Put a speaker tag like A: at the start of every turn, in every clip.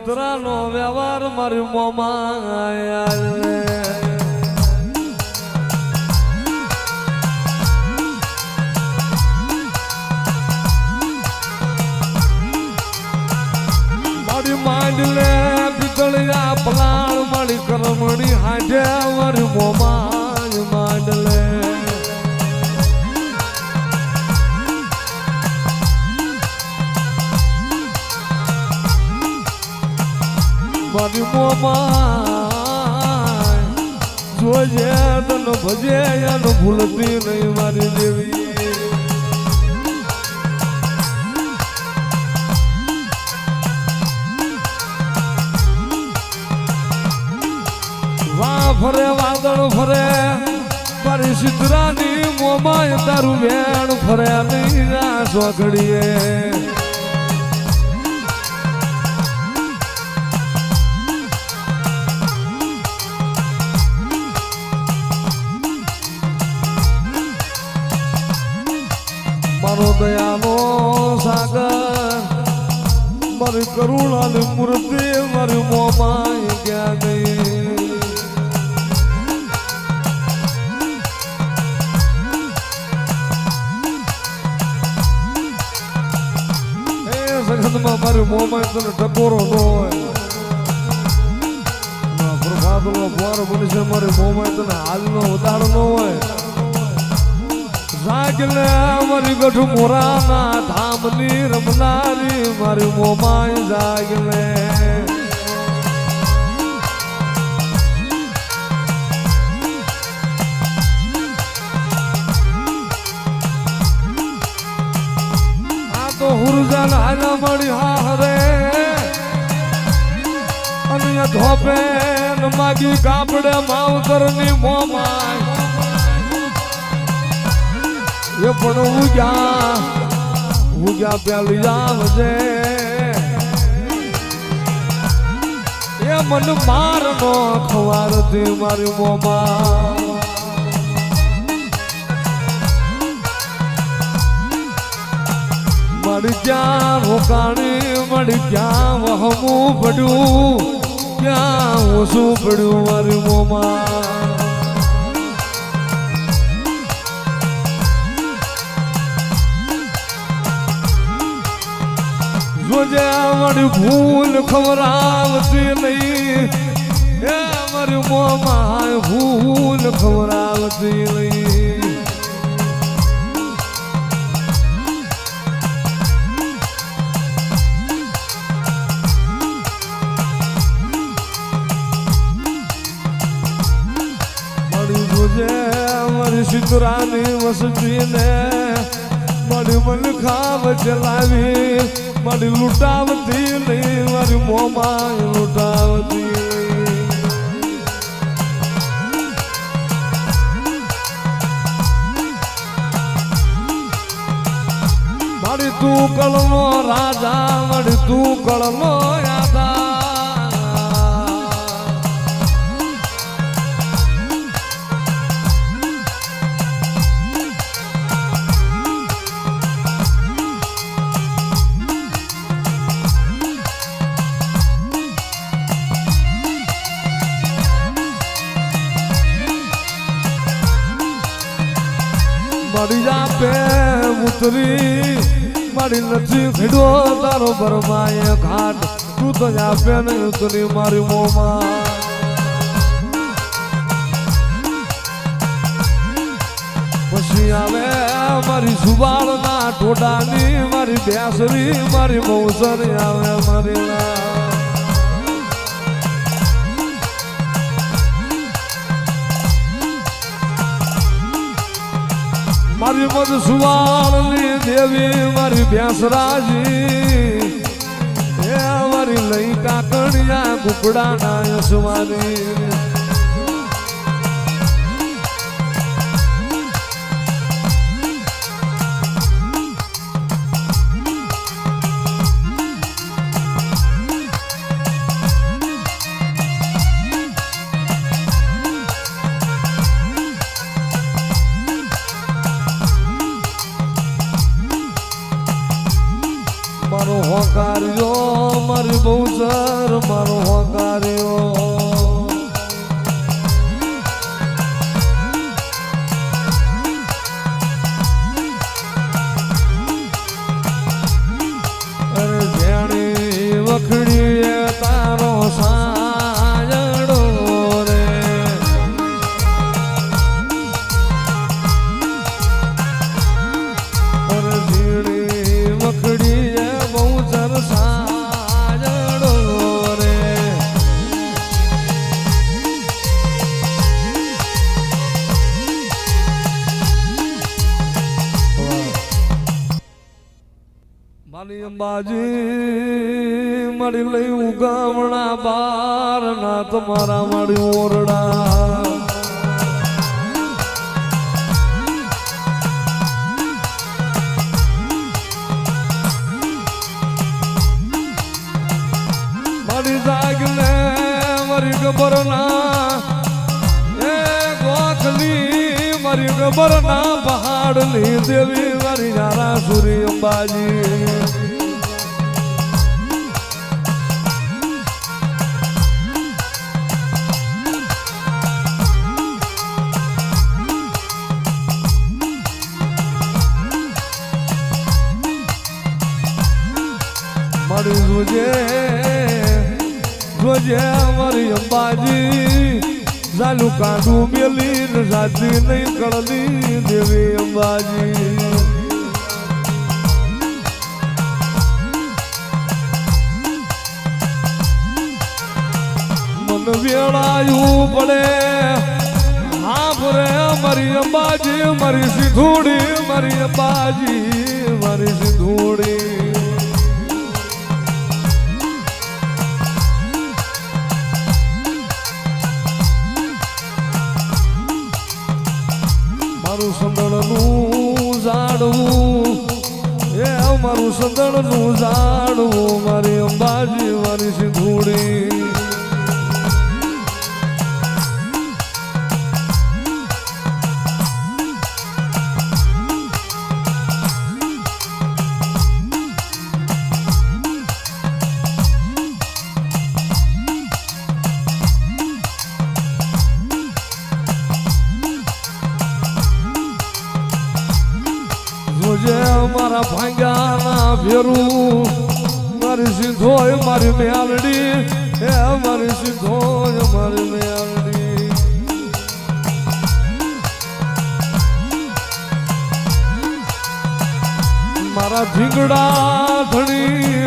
A: સિતરાનો વ્યવહાર મારી મોમાં મારી માંડલે પિતળિયા પલાળ મારી કરમણી હાજે મારી મોમાં માંડલે મારી મોમાં જોજે તને ભજે એનો ભૂલતી નહીં મારી દેવી વાહ ફરે વાદળ ફરે મારી સિતરાની મોમાં તારું વેણ ફરે નહીં સોગડીએ મારો દયાનો સાગર મારી કરુણાની મૂર્તિ મારી મોમાં ક્યાં ગઈ એ જગતમાં મારી મોમાં તને ટકોરો ન હોય પ્રભાતનો ફુવારો બની છે મારી મોમાં તને હાલનો ઉદાહર ન હોય જાગલે મારી ગઢ મોરાના ધામની રમનારી મારી મોમાય જાગલે આ તો હુરજાન હાલા મળી હારે અને ધોપે માગી કાપડે માવતરની મોમાય એ પણ ઉગ્યા પેલી આવજે એ મન મારનો ખવારતી મારી મોમાં મારી ક્યાં રોકાણી મારી ક્યાં વહમું પડ્યું ક્યાં ઓછું પડ્યું મારી મોમાં જોજે મારી ભૂલ ખવરાવતી નહીં એ મારી મોમાં ભૂલ ખવરાવતી નહીં મારી જોજે મારી સિતરાની વસતીને મારી મલખા ચલાવી મારી લૂંટાવતી નહીં મારી મોમાં લૂંટાવતી મારી તું કળનો રાજા મારી તું કળનો યાદા મારી જાપે ઉતરી મારી નથી ખેડો તારો બરમાય ઘાટ તું તો જાપે નહીં ઉતરી મારી મોમાં પછી આવે મારી સુબાળના ટોડાની મારી બેસરી મારી બહુસરી આવે મારી મારી મધ સુવાળની દેવી મારી બેસરાજી એ મારી લઈ કાકડિયા કુકડાના યશવાની મારો હોકાર્યો મારી બહુચર મારો હોકાર્યો અરે જેણી વખડીએ તારો સાયડો રે અરે ઝીણી વખડીએ બહુ સાયડો રે મારી અંબાજી મારી લઈ ઉગામણા બાર ના તમારા મારી ઓરડા મારી જાગને મારી ખબર ના એ ગોખલી મારી ખબર ના પહાડની દેવી મારી યારા સુરી અંબાજી મારી જોજે મારી અંબાજી જાલું કાંડું મેલી ને જાતી નહીં કળલી દેવી અંબાજી મન વેળાયું પડે હા ભરે મારી અંબાજી મારી સિંધુડી મારી અંબાજી મારી સિંધુડી મારું સંદળનું ઝાડવું એ મારું સંદળનું ઝાડવું મારી અંબાજી મારી સિંધુડી મારા ભાંગ્યાના ભેરું મારી સિંધોય મારી મેલડી હે મારી સિંધોય મારી મેલડી મારા ધીંગડા ધણી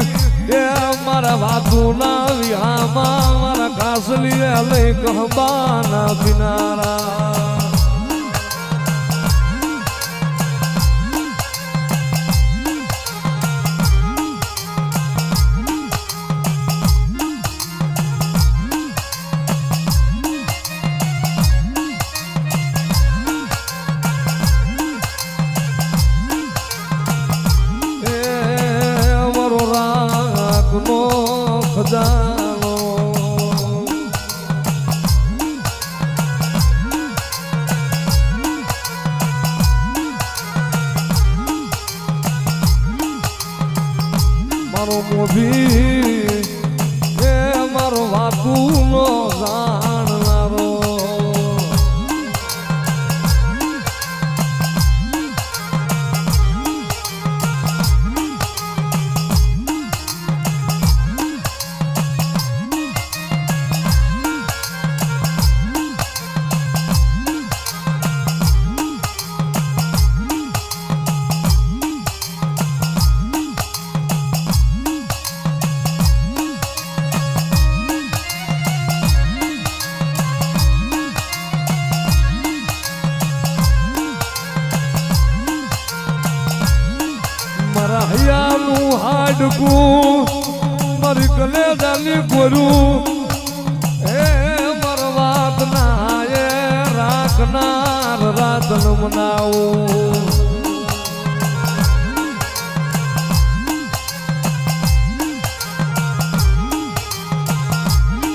A: એ મારા વાતુના વિહામાં મારા કાસલી લઈ કહબાના કિનારા ખજાનો મારો મોભી એ મારો વાતુનો જાણનારો મારા હૈયાનું હાડકું મારી કલેજાની ગોરું એ મારા વાત ના એ રાખનાર રાતન મનાવું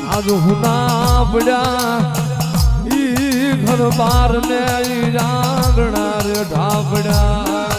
A: આજ હુના પડ્યા ઈ ઘર બાર ને ઈ આંગણા રે ઢાપડ્યા